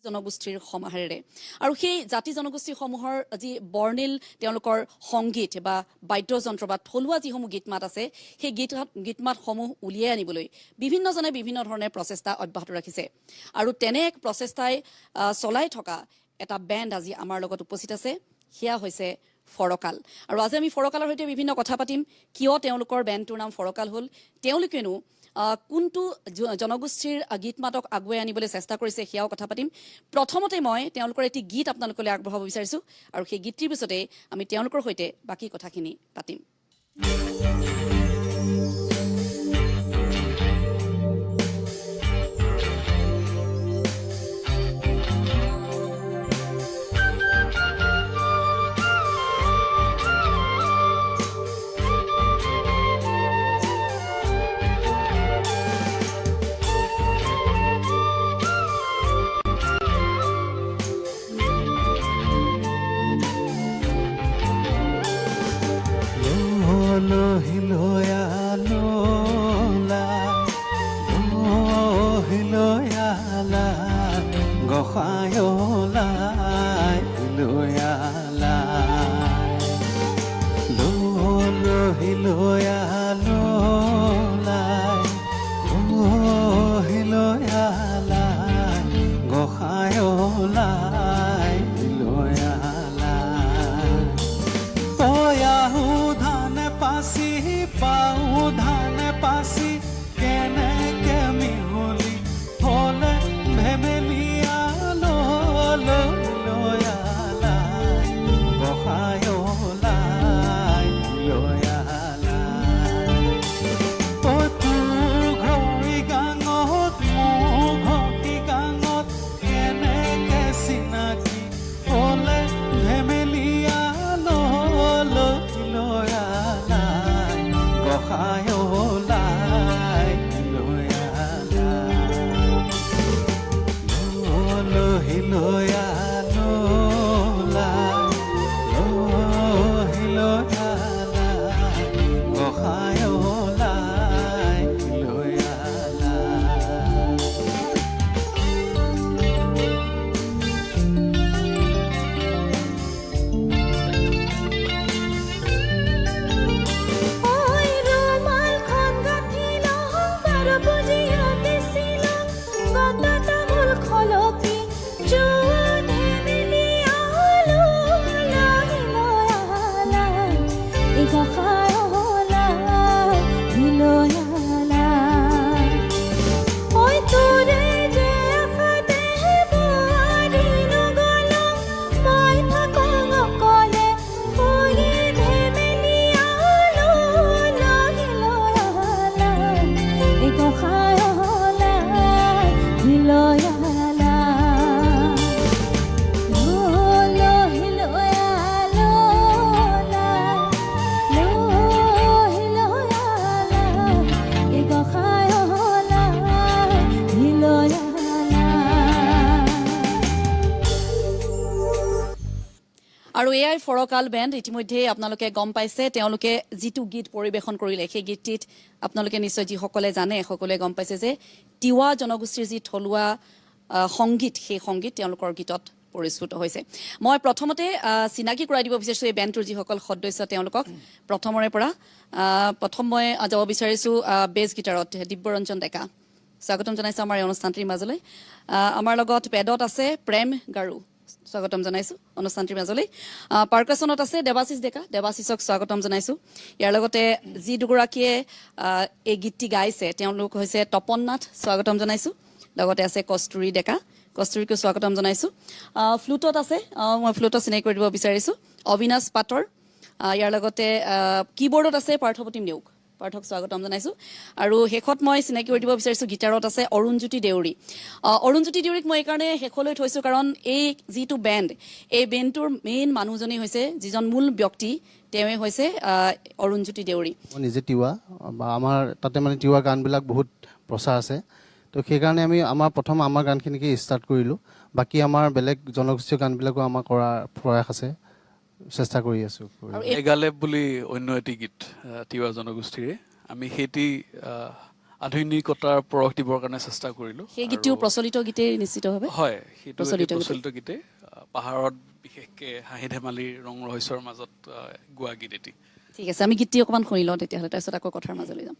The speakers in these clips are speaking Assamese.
জনগোষ্ঠীৰ সমাহাৰেৰে আৰু সেই জাতি জনগোষ্ঠীসমূহৰ যি বৰ্ণিল তেওঁলোকৰ সংগীত বা বাদ্যযন্ত্ৰ বা থলুৱা যিসমূহ গীত মাত আছে সেই গীত মাতসমূহ উলিয়াই আনিবলৈ বিভিন্নজনে বিভিন্ন ধৰণে প্ৰচেষ্টা অব্যাহত ৰাখিছে আৰু তেনে এক প্ৰচেষ্টাই চলাই থকা এটা বেণ্ড আজি আমাৰ লগত উপস্থিত আছে সেয়া হৈছে ফৰকাল আৰু আজি আমি ফৰকালৰ সৈতে বিভিন্ন কথা পাতিম কিয় তেওঁলোকৰ বেণ্ডটোৰ নাম ফৰকাল হ'ল তেওঁলোকেনো কোনটো জনগোষ্ঠীৰ গীত মাতক আগুৱাই আনিবলৈ চেষ্টা কৰিছে সেয়াও কথা পাতিম প্ৰথমতে মই তেওঁলোকৰ এটি গীত আপোনালোকলৈ আগবঢ়াব বিচাৰিছোঁ আৰু সেই গীতটিৰ পিছতে আমি তেওঁলোকৰ সৈতে বাকী কথাখিনি পাতিম আৰু এআই ফৰকাল বেণ্ড ইতিমধ্যে আপোনালোকে গম পাইছে তেওঁলোকে যিটো গীত পৰিবেশন কৰিলে সেই গীতটিত আপোনালোকে নিশ্চয় যিসকলে জানে সকলোৱে গম পাইছে যে তিৱা জনগোষ্ঠীৰ যি থলুৱা সংগীত সেই সংগীত তেওঁলোকৰ গীতত পৰিস্ফুট হৈছে মই প্ৰথমতে চিনাকি কৰাই দিব বিচাৰিছোঁ এই বেণ্ডটোৰ যিসকল সদস্য তেওঁলোকক প্ৰথমৰে পৰা প্ৰথম মই যাব বিচাৰিছোঁ বেছ গিটাৰত দিব্যৰঞ্জন ডেকা স্বাগতম জনাইছোঁ আমাৰ এই অনুষ্ঠানটিৰ মাজলৈ আমাৰ লগত পেডত আছে প্ৰেম গাৰু স্বাগতম জনাইছোঁ অনুষ্ঠানটিৰ মাজলৈ পাৰ্কাছনত আছে দেৱাশিষ ডেকা দেৱাশিষক স্বাগতম জনাইছোঁ ইয়াৰ লগতে যি দুগৰাকীয়ে এই গীতটি গাইছে তেওঁলোক হৈছে তপন নাথ স্বাগতম জনাইছোঁ লগতে আছে কস্তুৰী ডেকা কস্তুৰীকো স্বাগতম জনাইছোঁ ফ্লুটত আছে মই ফ্লুটত চিনাকি কৰি দিব বিচাৰিছোঁ অবিনাশ পাটৰ ইয়াৰ লগতে কীবৰ্ডত আছে পাৰ্থপ্ৰতিম নেওগ পাঠক স্বাগতম জনাইছোঁ আৰু শেষত মই চিনাকি কৰি দিব বিচাৰিছোঁ গীটাৰত আছে অৰুণজ্যোতি দেউৰী অৰুণজ্যোতি দেউৰীক মই এইকাৰণে শেষলৈ থৈছোঁ কাৰণ এই যিটো বেণ্ড এই বেণ্ডটোৰ মেইন মানুহজনেই হৈছে যিজন মূল ব্যক্তি তেওঁৱে হৈছে অৰুণজ্যোতি দেউৰী মই নিজে তিৱা বা আমাৰ তাতে মানে তিৱা গানবিলাক বহুত প্ৰচাৰ আছে তো সেইকাৰণে আমি প্ৰথম আমাৰ গানখিনিকে ষ্টাৰ্ট কৰিলোঁ বাকী আমাৰ বেলেগ জনগোষ্ঠীয় গানবিলাকো আমাৰ কৰাৰ প্ৰয়াস আছে চেষ্টা কৰি আছোঁ এগালেব বুলি অন্য এটি গীত তিৱা জনগোষ্ঠীৰে আমি সেইটি আধুনিকতাৰ পৰশ দিবৰ কাৰণে চেষ্টা কৰিলোঁ। সেই গীতটিও প্ৰচলিত গীতেই নিশ্চিতভাৱে হয়, সেইটো প্ৰচলিত গীত। প্ৰচলিত গীতে পাহাৰত বিশেষকৈ হাঁহি ধেমালিৰ ৰং ৰহস্যৰ মাজত গোৱা গীত এটি। ঠিক আছে, আমি গীতটি অকণমান শুনি লওঁ তেতিয়াহ'লে, তাৰপিছত আকৌ কথাৰ মাজলৈ যাম।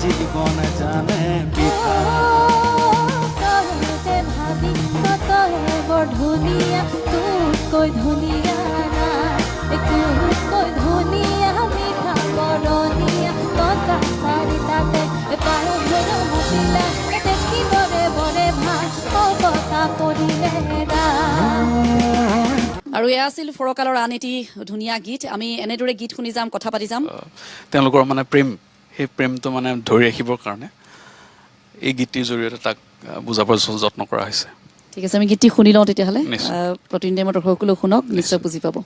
জীবন জানে পিঠা ভাবি বৰ ধুনীয়া তোতকৈ ধুনীয়া তোতকৈ ধুনীয়া মিঠা বৰণীয়া ততা চাৰিটাতে পাৰ হৈ মাতিলা দেখিবৰে বৰে ভাল কথা পৰিলে আৰু এয়া আছিল ফৰকালৰ আন এটি ধুনীয়া গীত। আমি এনেদৰে গীত শুনি যাম, কথা পাতি যাম। তেওঁলোকৰ মানে প্ৰেম, সেই প্ৰেমটো মানে ধৰি ৰাখিবৰ কাৰণে এই গীতটিৰ জৰিয়তে তাক বুজাবৰ যত্ন কৰা হৈছে। ঠিক আছে, আমি গীতটি শুনি লওঁ তেতিয়াহ'লে। নিশ্চয়। প্ৰতিদিনে মই দৰ্শকসকলেও শুনক, নিশ্চয় বুজি পাব।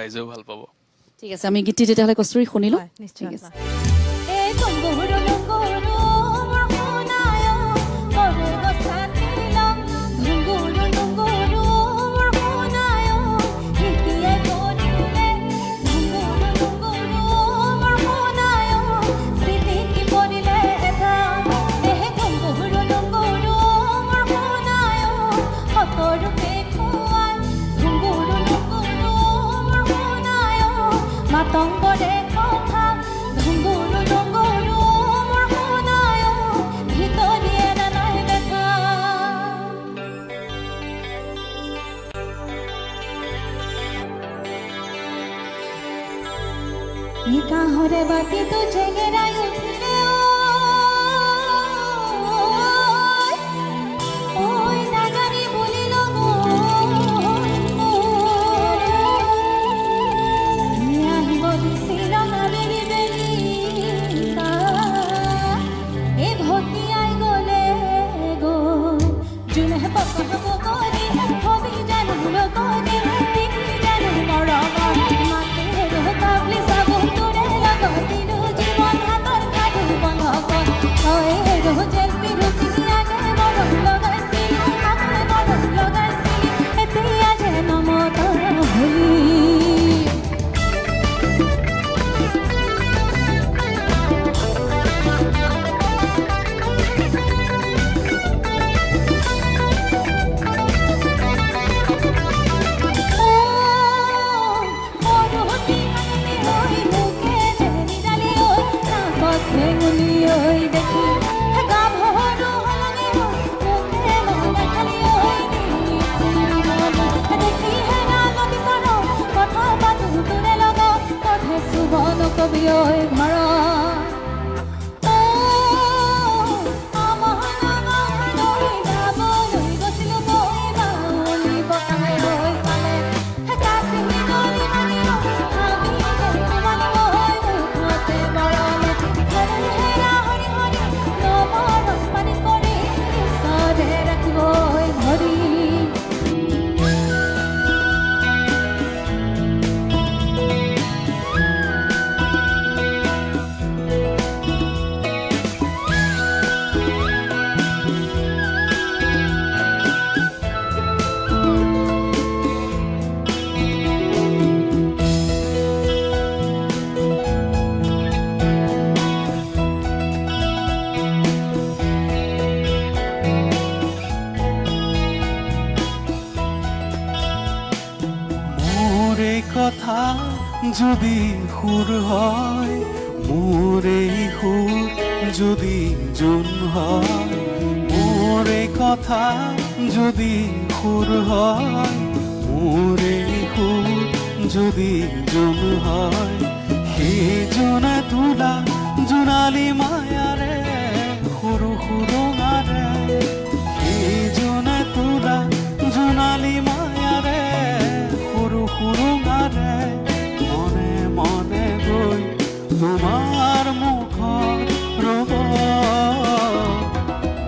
ৰাইজেও ভাল পাব ঠিক আছে আমি গীতটি তেতিয়াহ'লে কস্তুৰী শুনিলো হয়, নিশ্চয় ঠিক আছে এই গম্বুৰু লংগুৰু মোৰ শুনায় কৰে গছাতিলং লংগুৰু লংগুৰু মোৰ শুনায় হিকিয়ে পঢ়িলে লংগুৰু লংগুৰু মোৰ শুনায় স্মৃতি পৰিলে এটা এই গম্বুৰু লংগুৰু মোৰ শুনায় সকলোকে খুৱাই লংগুৰু লংগুৰু মোৰ শুনায় মাতংগৰে কথা লংগুৰু লংগুৰু মোৰ শুনায় ভিতৰিয়ে নানাই দেখা ই কাঁহৰে বাতিটো জেগেৰাই উঠিলে ঐ নাজানি বুলিল আহিব দিছিল নাবেলি বেলিকা এই ভটিয়াই গ'লে গ'ল যোনেহে পকহাব কৰি হবি জানো লগতে পিকলি জানো মৰমৰ মাকে ৰকাবলি চাব তোৰে লগতিলো জীৱন হাতৰ কাঢ়ো বন্ধ তই জেল পিৰুকি আগে মৰম লগাইছিলি আগে মৰম লগাইছিলি এতিয়া যে নমতা হলি কবি ঐ ঘৰ কথা যদি সুর হয় মোরে সুর যদি জোন হয় মোরে কথা যদি সুর হয় মোরে সুর যদি জোন হয় সেই জোনা তোলা জোনালী মায়াৰে সৰু সুৰঙাৰে সেই জোনা তোলা জোনালী মায়াৰে সৰু সুৰঙাৰে মনে মনে গৈ তোমাৰ মুখত ৰ'ব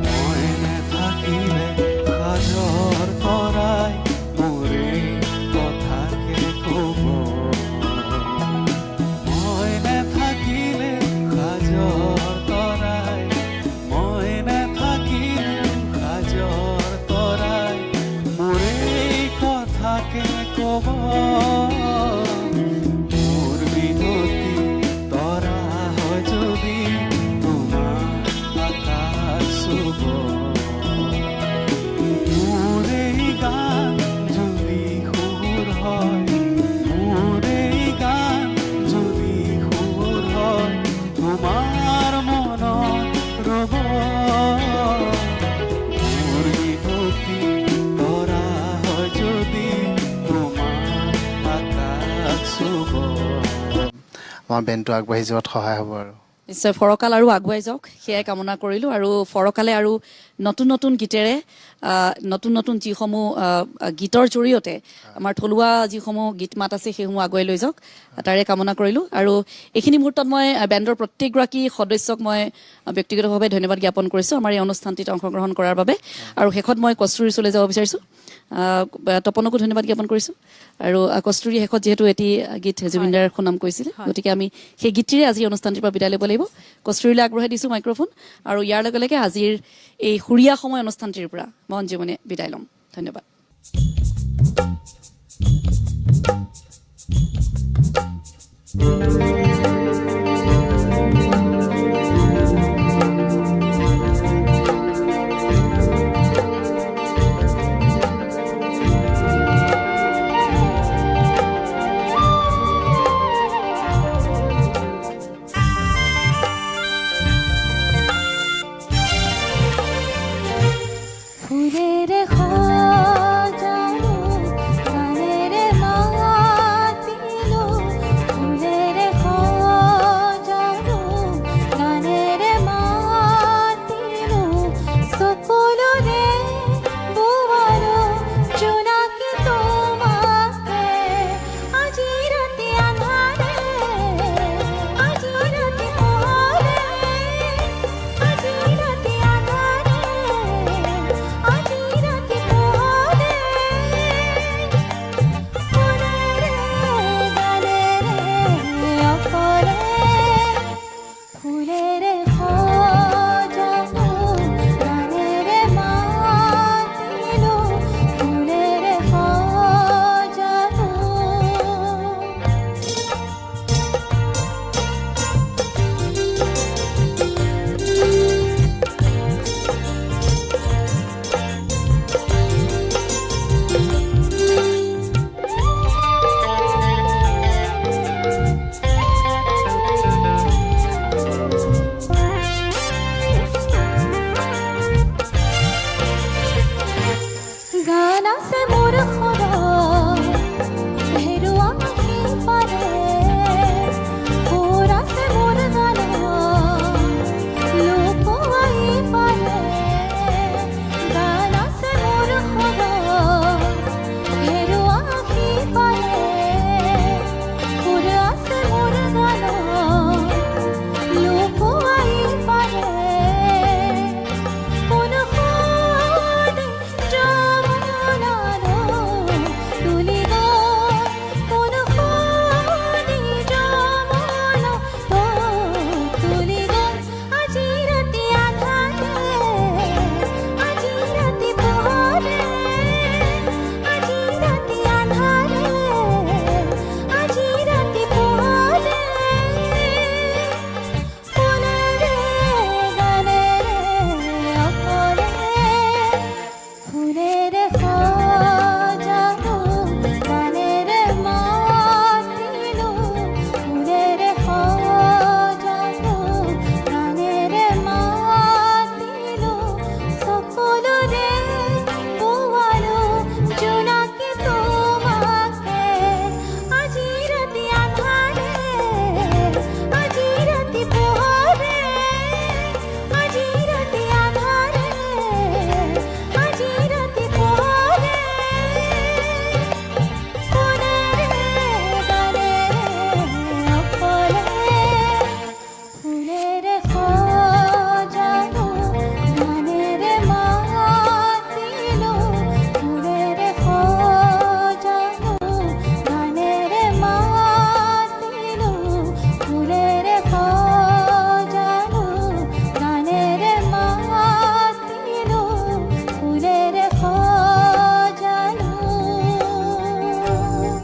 মই নেথাকিলে সাজৰ তৰাই মোৰে কথাকে ক'ব মই নেথাকিলে সাজৰ তৰাই মই নেথাকিলে সাজৰ তৰাই মোৰে কথাকে ক'ব মোৰ বিনতি তৰা হয় যদি তোমাৰ আকাশ চুব মোৰ এই গান যদি সুৰ হয় মোৰ এই গান যদি সুৰ হয় তোমাৰ মনত ৰ'ব মোৰ বিনতি তৰা হয় যদি তোমাৰ আকাশ চুব আমাৰ বেণ্ডটো আগবাঢ়ি যোৱাত সহায় হ'ব আৰু নিশ্চয় ফৰকাল আৰু আগুৱাই যাওক সেয়াই কামনা কৰিলোঁ আৰু ফৰকালে আৰু নতুন নতুন গীতেৰে নতুন নতুন যিসমূহ গীতৰ জৰিয়তে আমাৰ থলুৱা যিসমূহ গীত মাত আছে সেইসমূহ আগুৱাই লৈ যাওক তাৰে কামনা কৰিলোঁ আৰু এইখিনি মুহূৰ্তত মই বেণ্ডৰ প্ৰত্যেকগৰাকী সদস্যক মই ব্যক্তিগতভাৱে ধন্যবাদ জ্ঞাপন কৰিছোঁ আমাৰ এই অনুষ্ঠানটিত অংশগ্ৰহণ কৰাৰ বাবে আৰু শেষত মই কস্তুৰীৰ ওচৰলৈ যাব বিচাৰিছোঁ তপনকো ধন্যবাদ জ্ঞাপন কৰিছোঁ আৰু কস্তুৰী শেষত যিহেতু এটি গীত জুবিনদাৰ সুনাম কৰিছিলে গতিকে আমি সেই গীতটিৰে আজিৰ অনুষ্ঠানটিৰ পৰা বিদায় ল'ব লাগিব কস্তুৰীলৈ আগবঢ়াই দিছোঁ মাইক্ৰফোন আৰু ইয়াৰ লগে লগে আজিৰ এই সুৰীয়া সময় অনুষ্ঠানটিৰ পৰা মই অঞ্জুমণি বিদায় ল'ম ধন্যবাদ